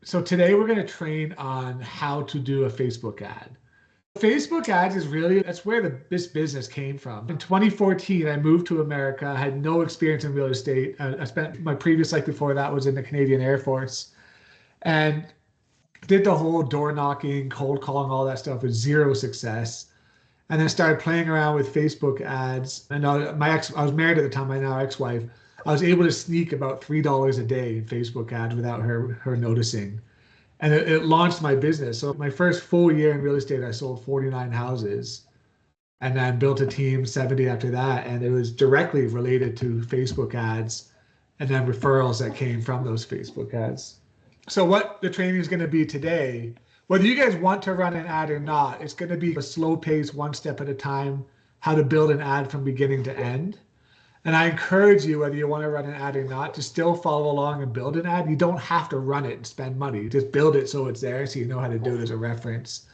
So today we're going to train on how to do a Facebook ad. Facebook ads is really, that's where this business came from. In 2014, I moved to America. I had no experience in real estate. I spent my previous life before that was in the Canadian Air Force and did the whole door knocking, cold calling, all that stuff with zero success. And then started playing around with Facebook ads. And I was married at the time, my now ex-wife. I was able to sneak about $3 a day in Facebook ads without her noticing. And it launched my business. So my first full year in real estate, I sold 49 houses and then built a team 70 after that. And it was directly related to Facebook ads and then referrals that came from those Facebook ads. So what the training is going to be today, whether you guys want to run an ad or not, it's going to be a slow pace, one step at a time, how to build an ad from beginning to end. And I encourage you, whether you want to run an ad or not, to still follow along and build an ad. You don't have to run it and spend money. Just build it so it's there so you know how to do it as a reference.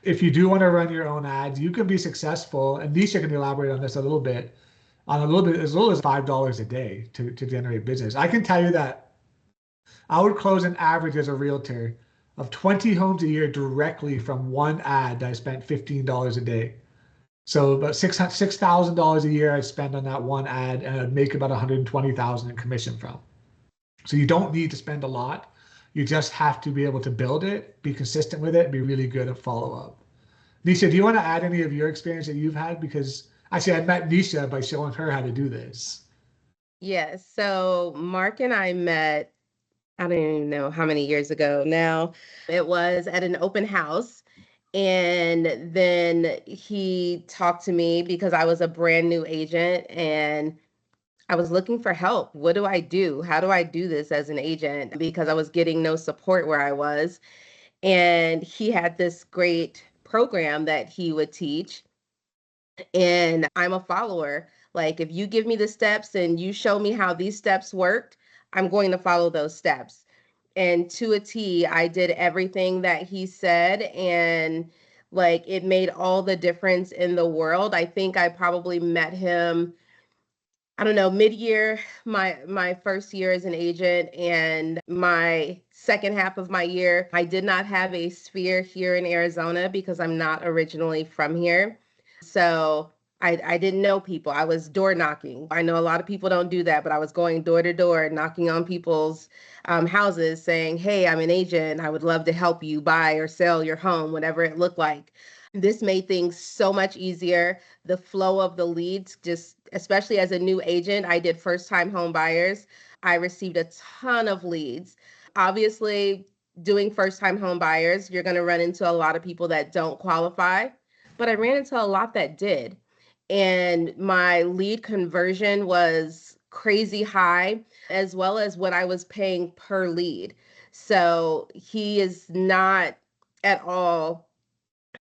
If you do want to run your own ads, you can be successful. And Nisha can elaborate on this a little bit, as little as $5 a day to generate business. I can tell you that I would close an average as a realtor of 20 homes a year directly from one ad that I spent $15 a day. So about $6,000 a year I spend on that one ad, and I'd make about $120,000 in commission from. So you don't need to spend a lot. You just have to be able to build it, be consistent with it, and be really good at follow up. Nisha, do you want to add any of your experience that you've had? Because actually I met Nisha by showing her how to do this. Yes. So Mark and I met, I don't even know how many years ago now. It was at an open house. And then he talked to me because I was a brand new agent and I was looking for help. What do I do? How do I do this as an agent? Because I was getting no support where I was. And he had this great program that he would teach. And I'm a follower. Like, if you give me the steps and you show me how these steps worked, I'm going to follow those steps. And to a T, I did everything that he said. And like, it made all the difference in the world. I think I probably met him, I don't know, mid-year, my first year as an agent, and my second half of my year. I did not have a sphere here in Arizona because I'm not originally from here. So I didn't know people. I was door knocking. I know a lot of people don't do that, but I was going door to door, knocking on people's houses saying, hey, I'm an agent. I would love to help you buy or sell your home, whatever it looked like. This made things so much easier. The flow of the leads, just especially as a new agent, I did first time home buyers. I received a ton of leads. Obviously, doing first time home buyers, you're going to run into a lot of people that don't qualify, but I ran into a lot that did. And my lead conversion was crazy high, as well as what I was paying per lead. So he is not at all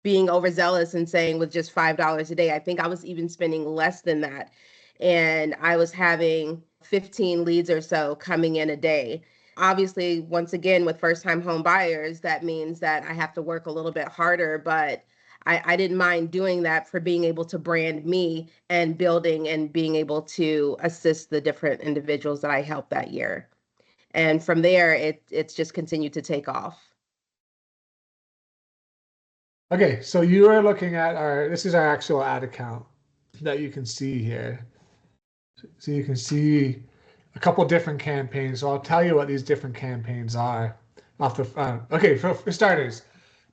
being overzealous and saying with just $5 a day. I think I was even spending less than that. And I was having 15 leads or so coming in a day. Obviously, once again, with first time home buyers, that means that I have to work a little bit harder, but I didn't mind doing that for being able to brand me and building and being able to assist the different individuals that I helped that year. And from there, it's just continued to take off. Okay, so you are looking at this is our actual ad account that you can see here. So you can see a couple different campaigns. So I'll tell you what these different campaigns are off the front. Okay, for starters,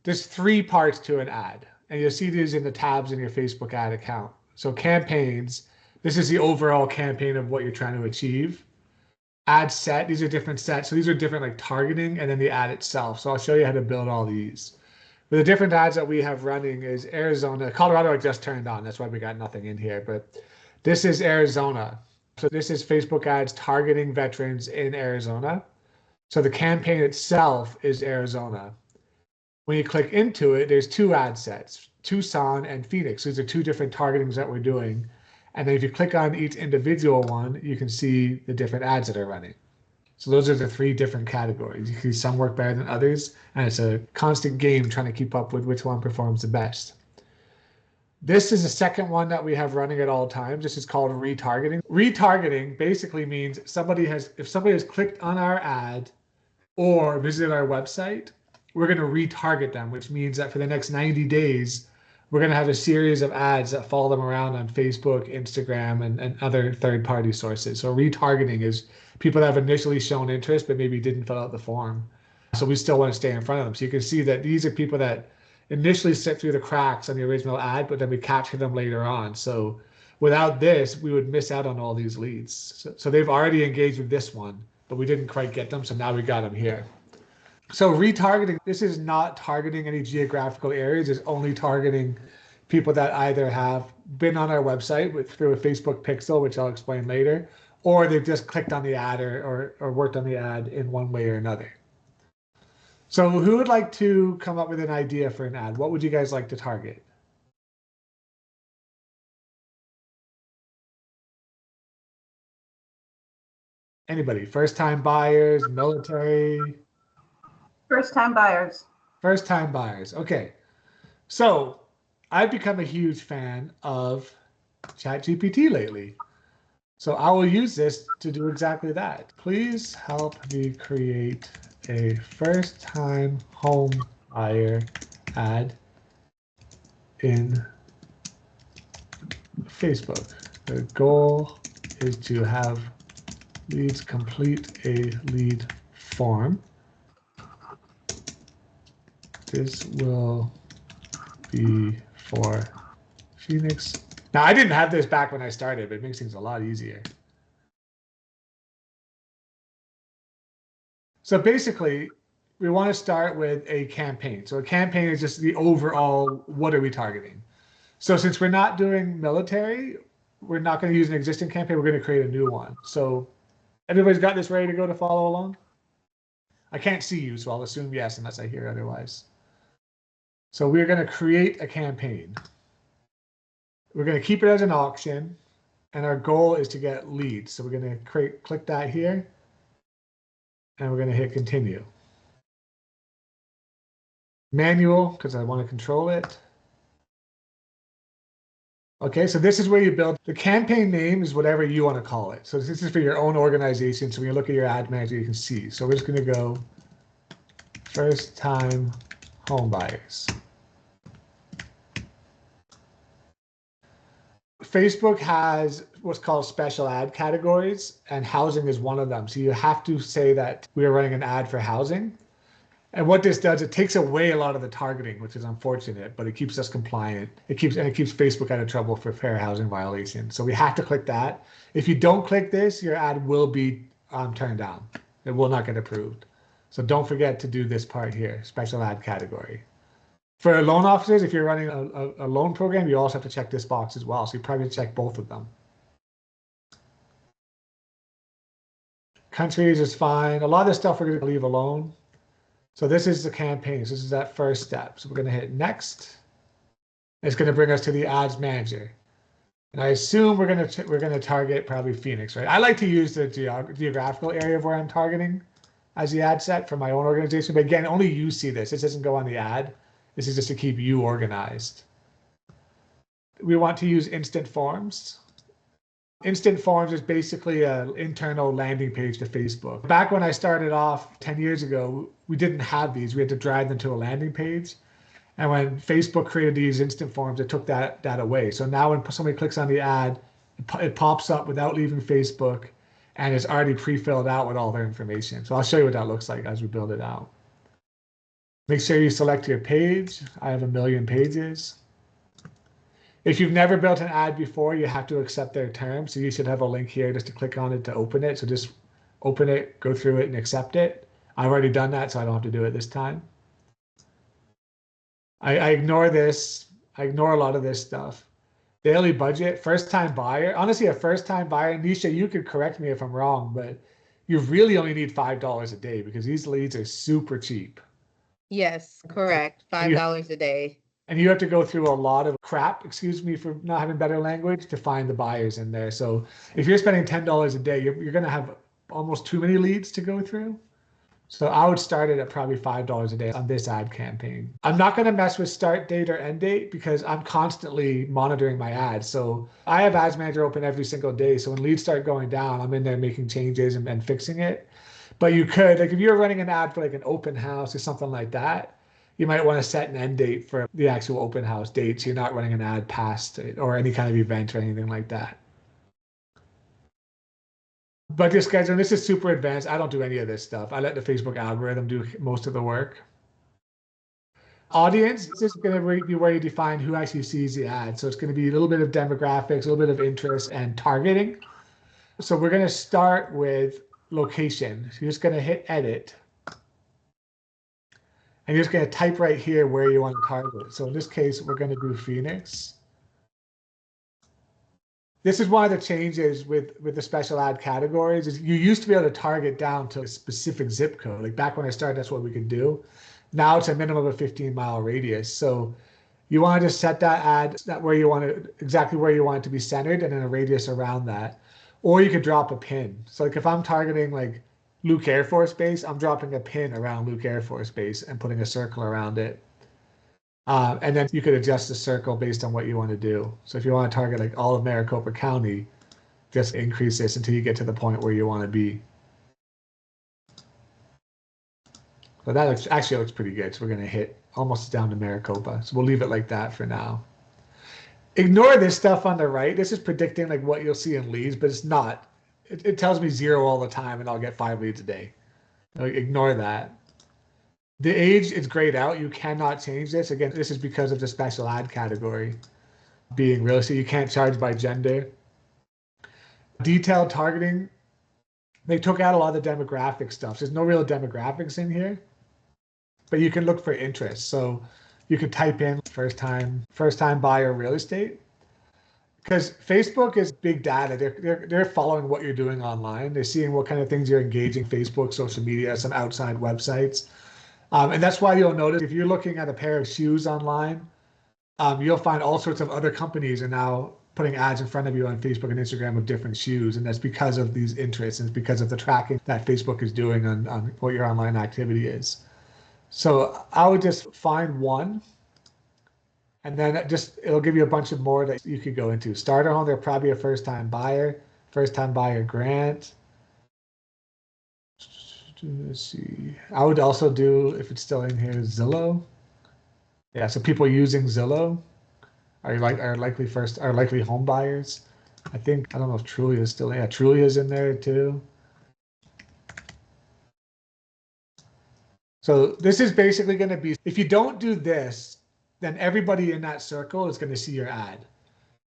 there's 3 parts to an ad, and you'll see these in the tabs in your Facebook ad account. So campaigns, this is the overall campaign of what you're trying to achieve. Ad set, these are different sets. So these are different like targeting, and then the ad itself. So I'll show you how to build all these. But the different ads that we have running is Arizona. Colorado I just turned on. That's why we got nothing in here. But this is Arizona. So this is Facebook ads targeting veterans in Arizona. So the campaign itself is Arizona. When you click into it, there's 2 ad sets, Tucson and Phoenix. These are 2 different targetings that we're doing. And then if you click on each individual one, you can see the different ads that are running. So those are the 3 different categories. You can see some work better than others, and it's a constant game trying to keep up with which one performs the best. This is the second one that we have running at all times. This is called retargeting. Retargeting basically means if somebody has clicked on our ad or visit our website, we're going to retarget them, which means that for the next 90 days, we're going to have a series of ads that follow them around on Facebook, Instagram, and other third-party sources. So retargeting is people that have initially shown interest but maybe didn't fill out the form. So we still want to stay in front of them. So you can see that these are people that initially slip through the cracks on the original ad, but then we capture them later on. So without this, we would miss out on all these leads. So they've already engaged with this one, but we didn't quite get them. So now we got them here. So retargeting, this is not targeting any geographical areas. It's only targeting people that either have been on our website through a Facebook pixel, which I'll explain later, or they've just clicked on the ad or worked on the ad in one way or another. So who would like to come up with an idea for an ad? What would you guys like to target? Anybody? First-time buyers, military? First-time buyers. First-time buyers. Okay. So I've become a huge fan of ChatGPT lately. So I will use this to do exactly that. Please help me create a first-time home buyer ad in Facebook. The goal is to have leads complete a lead form. This will be for Phoenix. Now, I didn't have this back when I started, but it makes things a lot easier. So basically, we want to start with a campaign. So a campaign is just the overall, what are we targeting? So since we're not doing military, we're not going to use an existing campaign. We're going to create a new one. So everybody's got this ready to go to follow along? I can't see you, so I'll assume yes, unless I hear otherwise. So we're going to create a campaign. We're going to keep it as an auction, and our goal is to get leads. So we're going to click that here, and we're going to hit continue. Manual, because I want to control it. Okay, so this is where you build. The campaign name is whatever you want to call it. So this is for your own organization. So when you look at your ad manager, you can see. So we're just going to go first time home buyers. Facebook has what's called special ad categories, and housing is one of them. So you have to say that we are running an ad for housing. And what this does, it takes away a lot of the targeting, which is unfortunate, but it keeps us compliant. It keeps Facebook out of trouble for fair housing violation. So we have to click that. If you don't click this, your ad will be turned down. It will not get approved. So don't forget to do this part here, special ad category. For loan officers, if you're running a loan program, you also have to check this box as well. So you probably check both of them. Countries is fine. A lot of this stuff we're going to leave alone. So this is the campaign. So this is that first step. So we're going to hit next. It's going to bring us to the ads manager. And I assume we're going to target probably Phoenix, right? I like to use the geographical area of where I'm targeting as the ad set for my own organization. But again, only you see this. This doesn't go on the ad. This is just to keep you organized. We want to use instant forms. Instant forms is basically an internal landing page to Facebook. Back when I started off 10 years ago, we didn't have these. We had to drag them to a landing page. And when Facebook created these instant forms, it took that away. So now when somebody clicks on the ad, it pops up without leaving Facebook, and it's already pre-filled out with all their information. So I'll show you what that looks like as we build it out. Make sure you select your page. I have 1 million pages. If you've never built an ad before, you have to accept their terms. So you should have a link here just to click on it to open it. So just open it, go through it, and accept it. I've already done that, so I don't have to do it this time. I ignore this. I ignore a lot of this stuff. Daily budget, first-time buyer. Honestly, a first-time buyer, Nisha, you could correct me if I'm wrong, but you really only need $5 a day because these leads are super cheap. Yes, correct. $5 a day. And you have to go through a lot of crap, excuse me for not having better language, to find the buyers in there. So if you're spending $10 a day, you're going to have almost too many leads to go through. So I would start it at probably $5 a day on this ad campaign. I'm not going to mess with start date or end date because I'm constantly monitoring my ads. So I have Ads Manager open every single day. So when leads start going down, I'm in there making changes and fixing it. But you could, like if you're running an ad for like an open house or something like that, you might want to set an end date for the actual open house date. So you're not running an ad past it or any kind of event or anything like that. But this guys, and this is super advanced. I don't do any of this stuff. I let the Facebook algorithm do most of the work. Audience is going to be where you define who actually sees the ad. So it's going to be a little bit of demographics, a little bit of interest and targeting. So we're going to start with location. So you're just going to hit edit. And you're just going to type right here where you want to target. So in this case, we're going to do Phoenix. This is one of the changes with the special ad categories is you used to be able to target down to a specific zip code. Like back when I started, that's what we could do. Now it's a minimum of a 15-mile radius. So you want to just set that ad that where you want it, exactly where you want it to be centered and then a radius around that. Or you could drop a pin. So like if I'm targeting like Luke Air Force Base, I'm dropping a pin around Luke Air Force Base and putting a circle around it. And then you could adjust the circle based on what you want to do. So if you want to target like all of Maricopa County, just increase this until you get to the point where you want to be. So that actually looks pretty good. So we're going to hit almost down to Maricopa. So we'll leave it like that for now. Ignore this stuff on the right. This is predicting like what you'll see in leads, but it's not. It tells me 0 all the time and I'll get 5 leads a day. Like, ignore that. The age is grayed out. You cannot change this. Again, this is because of the special ad category being real estate. You can't charge by gender. Detailed targeting. They took out a lot of the demographic stuff. There's no real demographics in here, but you can look for interest. So you could type in first time buyer real estate. Because Facebook is big data. They're following what you're doing online. They're seeing what kind of things you're engaging Facebook, social media, some outside websites. And that's why you'll notice if you're looking at a pair of shoes online, you'll find all sorts of other companies are now putting ads in front of you on Facebook and Instagram of different shoes. And that's because of these interests and it's because of the tracking that Facebook is doing on what your online activity is. So I would just find one. And then it'll give you a bunch of more that you could go into. Starter home, they're probably a first-time buyer grant. Let's see. I would also do, if it's still in here, Zillow. Yeah, so people using Zillow are likely home buyers. I don't know if Trulia is still, yeah, Trulia is in there too. So this is basically going to be, if you don't do this, then everybody in that circle is going to see your ad.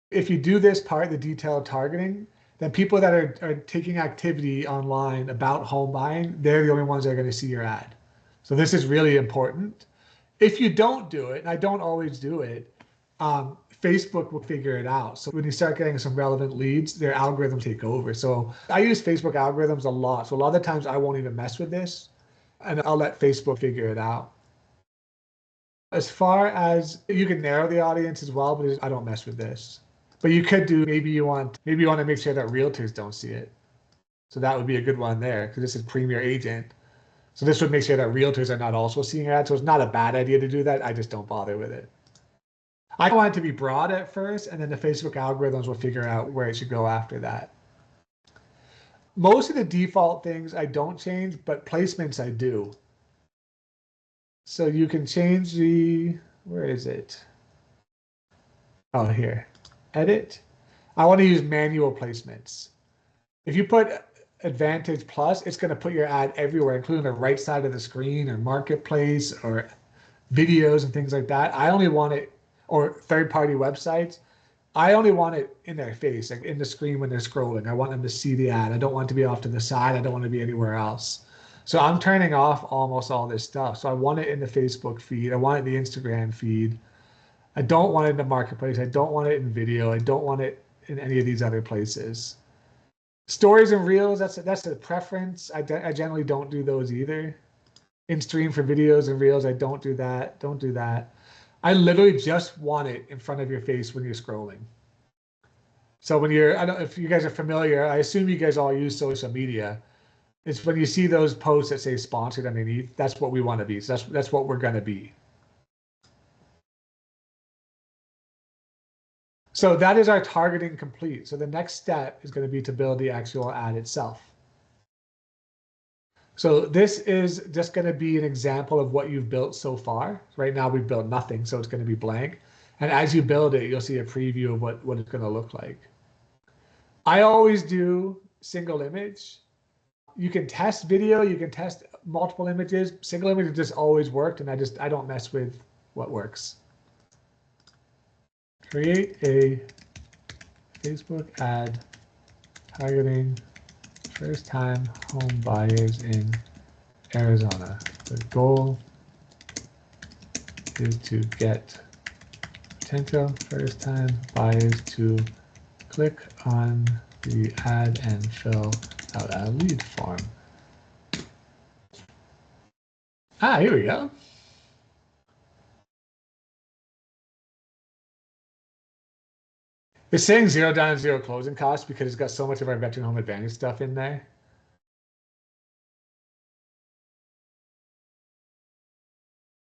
If you do this part, the detailed targeting, then people that are taking activity online about home buying, they're the only ones that are going to see your ad. So this is really important. If you don't do it, and I don't always do it, Facebook will figure it out. So when you start getting some relevant leads, their algorithms take over. So I use Facebook algorithms a lot. So a lot of the times I won't even mess with this and I'll let Facebook figure it out. As far as you can narrow the audience as well, but I don't mess with this. But you could do, maybe you want to make sure that realtors don't see it. So that would be a good one there because this is Premier Agent. So this would make sure that realtors are not also seeing ads. So it's not a bad idea to do that. I just don't bother with it. I want it to be broad at first, and then the Facebook algorithms will figure out where it should go after that. Most of the default things I don't change, but placements I do. So you can change where is it? Oh, here, edit. I want to use manual placements. If you put Advantage Plus, it's going to put your ad everywhere, including the right side of the screen or marketplace or videos and things like that. I only want it, or third-party websites. I only want it in their face, like in the screen when they're scrolling. I want them to see the ad. I don't want it to be off to the side. I don't want it to be anywhere else. So I'm turning off almost all this stuff. So I want it in the Facebook feed. I want it in the Instagram feed. I don't want it in the marketplace. I don't want it in video. I don't want it in any of these other places. Stories and reels, that's a preference. I generally don't do those either. In stream for videos and reels, I don't do that. Don't do that. I literally just want it in front of your face when you're scrolling. So when I don't know if you guys are familiar, I assume you guys all use social media. It's when you see those posts that say sponsored underneath, that's what we want to be. So that's what we're going to be. So that is our targeting complete. So the next step is going to be to build the actual ad itself. So this is just going to be an example of what you've built so far. Right now we've built nothing, so it's going to be blank. And as you build it, you'll see a preview of what it's going to look like. I always do single image. You can test video, you can test multiple images. Single image just always worked, and I don't mess with what works. Create a Facebook ad targeting first-time home buyers in Arizona. The goal is to get potential first-time buyers to click on the ad and fill out a lead form. Here we go. It's saying $0 down, $0 closing costs because it's got so much of our Veteran Home Advantage stuff in there.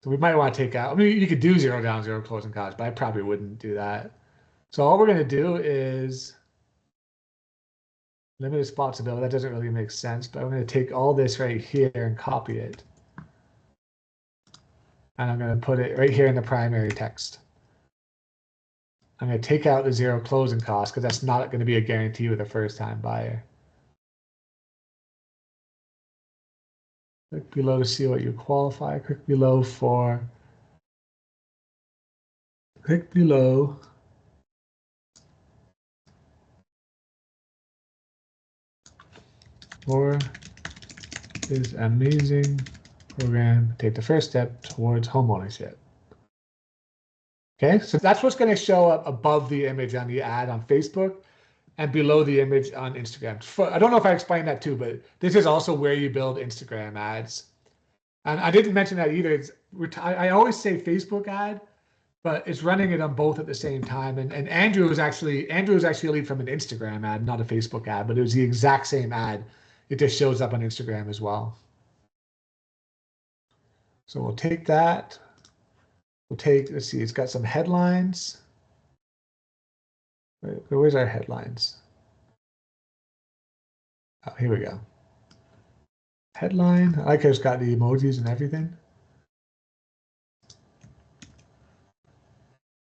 So we might want to take out, I mean, you could do $0 down, $0 closing costs, but I probably wouldn't do that. So all we're going to do is limited responsibility. That doesn't really make sense, but I'm going to take all this right here and copy it. And I'm going to put it right here in the primary text. I'm going to take out the $0 closing cost because that's not going to be a guarantee with a first-time buyer. Click below to see what you qualify. Click below for. Click below. For this amazing program, take the first step towards homeownership. Okay, so that's what's going to show up above the image on the ad on Facebook and below the image on Instagram. I don't know if I explained that too, but this is also where you build Instagram ads. And I didn't mention that either. I always say Facebook ad, but it's running it on both at the same time. And Andrew was actually a lead from an Instagram ad, not a Facebook ad, but it was the exact same ad. It just shows up on Instagram as well. So we'll take that. We'll take, let's see, it's got some headlines. Where's our headlines? Oh, here we go. Headline. I like how it's got the emojis and everything.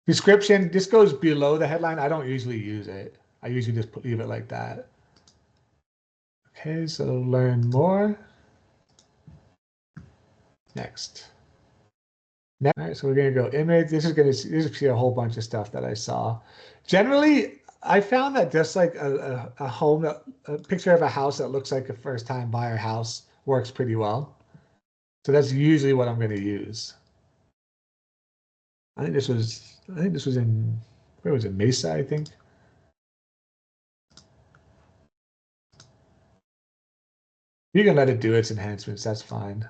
Description. This goes below the headline. I don't usually use it. I usually just leave it like that. Okay, so learn more. Next. All right, so we're going to go image. This is see a whole bunch of stuff that I saw. Generally, I found that just like a home, a picture of a house that looks like a first-time buyer house works pretty well. So that's usually what I'm going to use. I think this was in, where was it? Mesa, I think. You can let it do its enhancements. That's fine.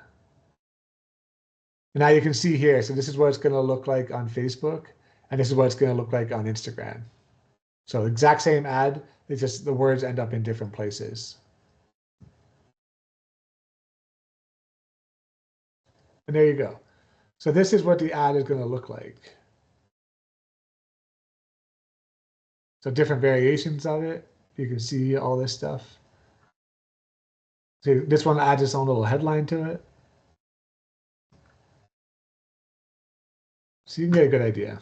And now you can see here, so this is what it's going to look like on Facebook, and this is what it's going to look like on Instagram. So exact same ad, it's just the words end up in different places. And there you go. So this is what the ad is going to look like. So different variations of it. You can see all this stuff. See, this one adds its own little headline to it. So you can get a good idea.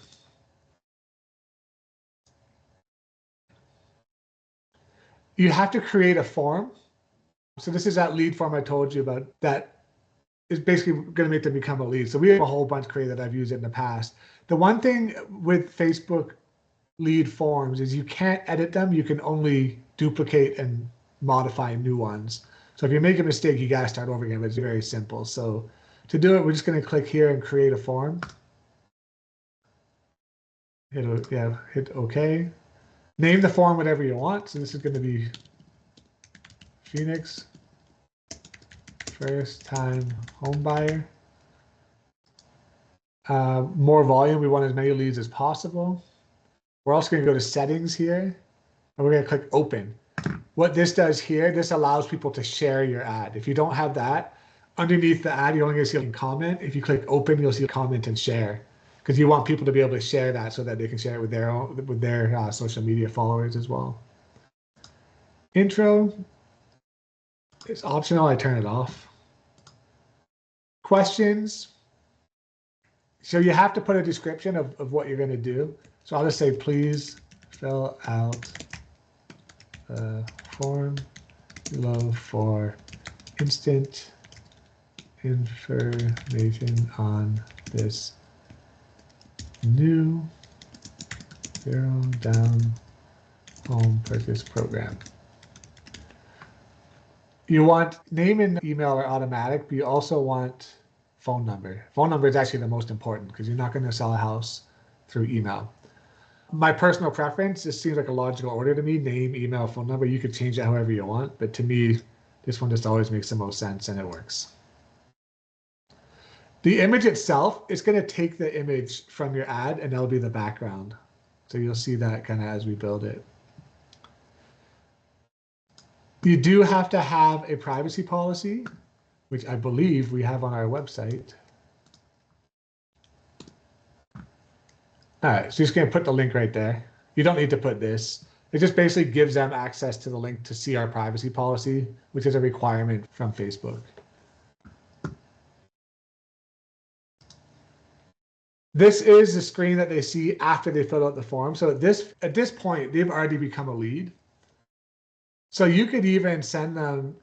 You have to create a form. So this is that lead form I told you about that is basically going to make them become a lead. So we have a whole bunch created that I've used in the past. The one thing with Facebook lead forms is you can't edit them. You can only duplicate and modify new ones. So if you make a mistake, you got to start over again, but it's very simple. So to do it, we're just going to click here and create a form. Hit OK. Name the form whatever you want. So this is going to be Phoenix first time home buyer. More volume. We want as many leads as possible. We're also going to go to settings here and we're going to click open. What this does here, this allows people to share your ad. If you don't have that, underneath the ad, you're only going to see a comment. If you click open, you'll see a comment and share, because you want people to be able to share that so that they can share it with their social media followers as well. Intro, it's optional. I turn it off. questions. So you have to put a description of what you're going to do. So I'll just say, please fill out the form below for instant information on this new zero down home purchase program. You want name and email are automatic, but you also want phone number. Phone number is actually the most important because you're not going to sell a house through email. My personal preference, this seems like a logical order to me, name, email, phone number. You could change it however you want, but to me, this one just always makes the most sense and it works. The image itself, it's going to take the image from your ad and that'll be the background. So you'll see that kind of as we build it. You do have to have a privacy policy, which I believe we have on our website. All right, so just going to put the link right there. You don't need to put this. It just basically gives them access to the link to see our privacy policy, which is a requirement from Facebook. This is the screen that they see after they fill out the form. So at this point, they've already become a lead. So you could even send them,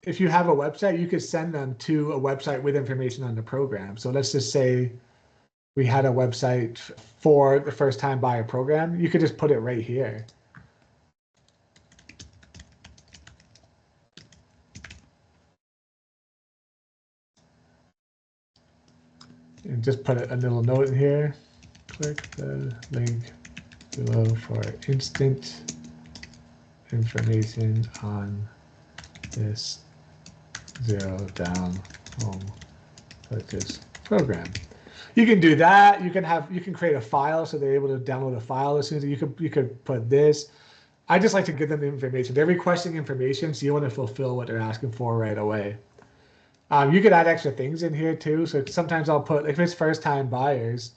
if you have a website, you could send them to a website with information on the program. So let's just say we had a website for the first time buyer program. You could just put it right here. And just put a little note in here. Click the link below for instant information on this zero down home purchase program. You can do that. You can create a file so they're able to download a file as soon as you could put this. I just like to give them the information. They're requesting information, so you want to fulfill what they're asking for right away. You could add extra things in here too. So sometimes I'll put, if it's first time buyers,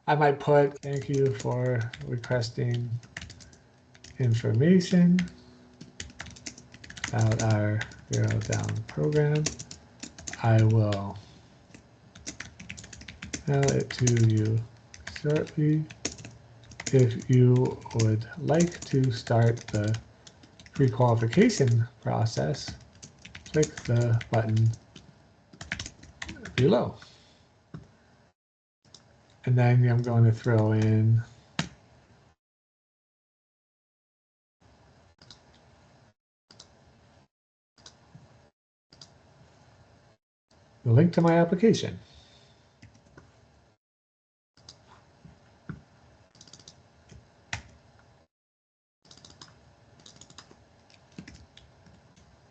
I might put, thank you for requesting information about our zero down program. I will mail it to you shortly. If you would like to start the pre-qualification process, click the button below. And then I'm going to throw in the link to my application.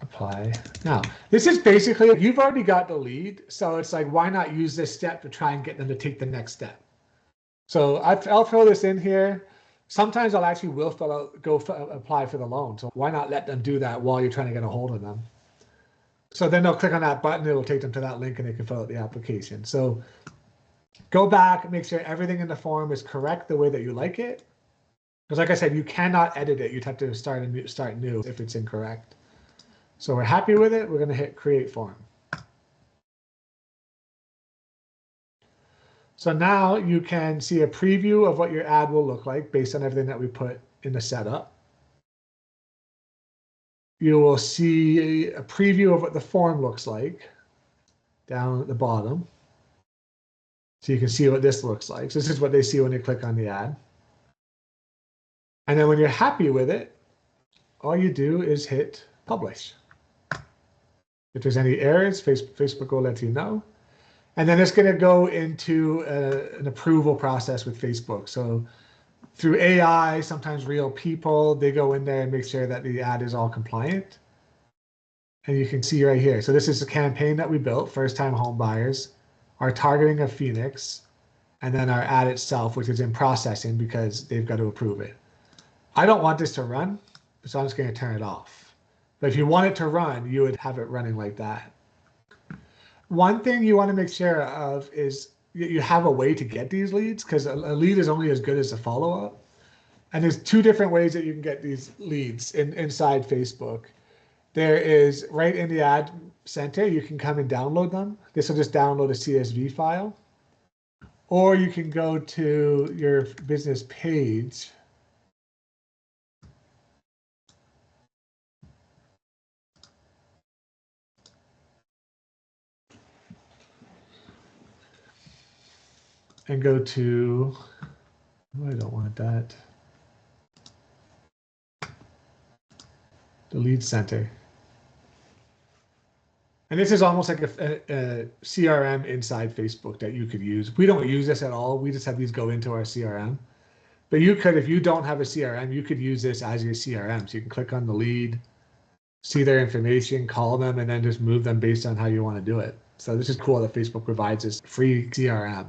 Apply. Now, this is basically, you've already got the lead, so it's like, why not use this step to try and get them to take the next step? So I'll throw this in here. Sometimes I'll actually apply for the loan. So why not let them do that while you're trying to get a hold of them? So then they'll click on that button, it'll take them to that link and they can fill out the application. So go back, make sure everything in the form is correct the way that you like it. Because like I said, you cannot edit it. You'd have to start new if it's incorrect. So we're happy with it. We're going to hit create form. So now you can see a preview of what your ad will look like based on everything that we put in the setup. You will see a preview of what the form looks like down at the bottom. So you can see what this looks like. So this is what they see when they click on the ad. And then when you're happy with it, all you do is hit publish. If there's any errors, Facebook will let you know. And then it's going to go into an approval process with Facebook. So through AI, sometimes real people, they go in there and make sure that the ad is all compliant. And you can see right here. So this is a campaign that we built, first time home buyers, our targeting of Phoenix, and then our ad itself, which is in processing because they've got to approve it. I don't want this to run, so I'm just going to turn it off. But if you want it to run, you would have it running like that. One thing you want to make sure of is you have a way to get these leads, because a lead is only as good as a follow-up. And there's two different ways that you can get these leads inside Facebook. there is right in the ad center, you can come and download them. This will just download a CSV file. Or you can go to your business page. And go to, oh, I don't want that. The lead center. And this is almost like a CRM inside Facebook that you could use. We don't use this at all. We just have these go into our CRM. But you could, if you don't have a CRM, you could use this as your CRM. So you can click on the lead, see their information, call them, and then just move them based on how you want to do it. So this is cool that Facebook provides this free CRM.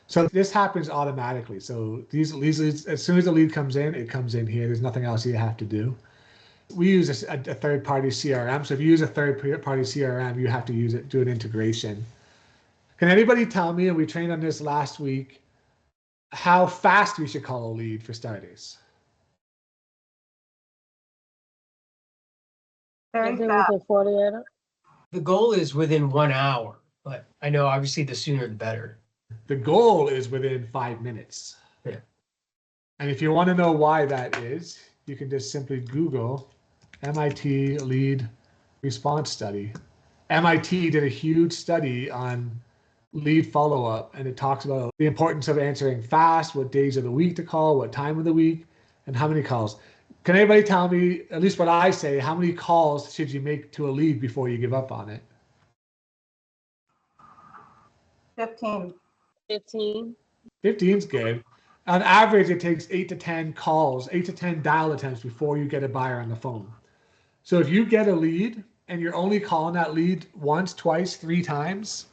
So this happens automatically. So these leads, as soon as the lead comes in, it comes in here. There's nothing else you have to do. We use a third-party CRM. So if you use a third-party CRM, you have to use it, do an integration. Can anybody tell me, and we trained on this last week, how fast we should call a lead for starters? Very Within fast. 48 hours. The goal is within 1 hour, but I know obviously the sooner the better. The goal is within 5 minutes. Yeah. And if you want to know why that is, you can just simply Google MIT lead response study. MIT did a huge study on lead follow-up, and it talks about the importance of answering fast, what days of the week to call, what time of the week, and how many calls. Can anybody tell me, at least what I say, how many calls should you make to a lead before you give up on it? 15. 15. 15's good. On average, it takes 8 to 10 calls, 8 to 10 dial attempts before you get a buyer on the phone. So if you get a lead and you're only calling that lead once, twice, 3 times,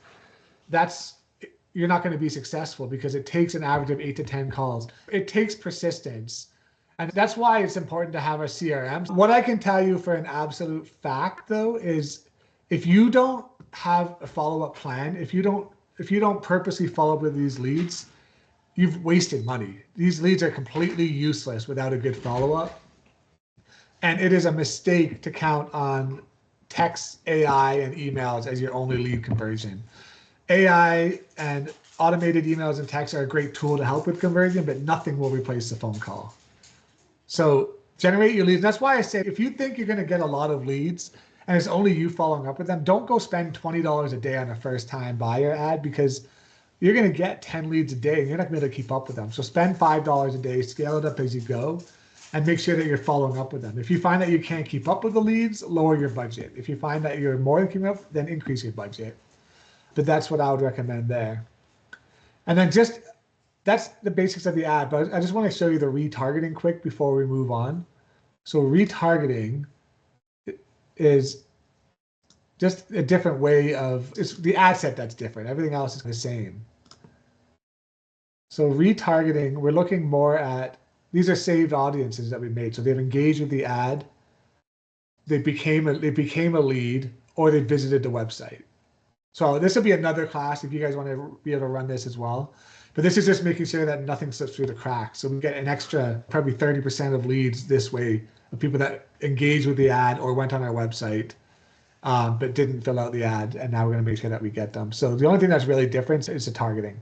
you're not going to be successful because it takes an average of 8 to 10 calls. It takes persistence. And that's why it's important to have a CRM. What I can tell you for an absolute fact, though, is if you don't have a follow-up plan, if you don't purposely follow up with these leads, you've wasted money. These leads are completely useless without a good follow-up. And it is a mistake to count on text, AI, and emails as your only lead conversion. AI and automated emails and texts are a great tool to help with conversion, but nothing will replace the phone call. So generate your leads. That's why I say, if you think you're going to get a lot of leads and it's only you following up with them, don't go spend $20 a day on a first-time buyer ad, because you're going to get 10 leads a day and you're not going to be able to keep up with them. So spend $5 a day, scale it up as you go, and make sure that you're following up with them. If you find that you can't keep up with the leads, lower your budget. If you find that you're more than keeping up, then increase your budget. But that's what I would recommend there. And then that's the basics of the ad, but I just want to show you the retargeting quick before we move on. So retargeting is just a different way of, it's the ad set that's different. Everything else is the same. So retargeting, we're looking more at, these are saved audiences that we made. So they've engaged with the ad, they became a lead, or they visited the website. So this will be another class if you guys want to be able to run this as well. But this is just making sure that nothing slips through the cracks. So we get an extra probably 30% of leads this way, of people that engaged with the ad or went on our website, but didn't fill out the ad. And now we're going to make sure that we get them. So the only thing that's really different is the targeting.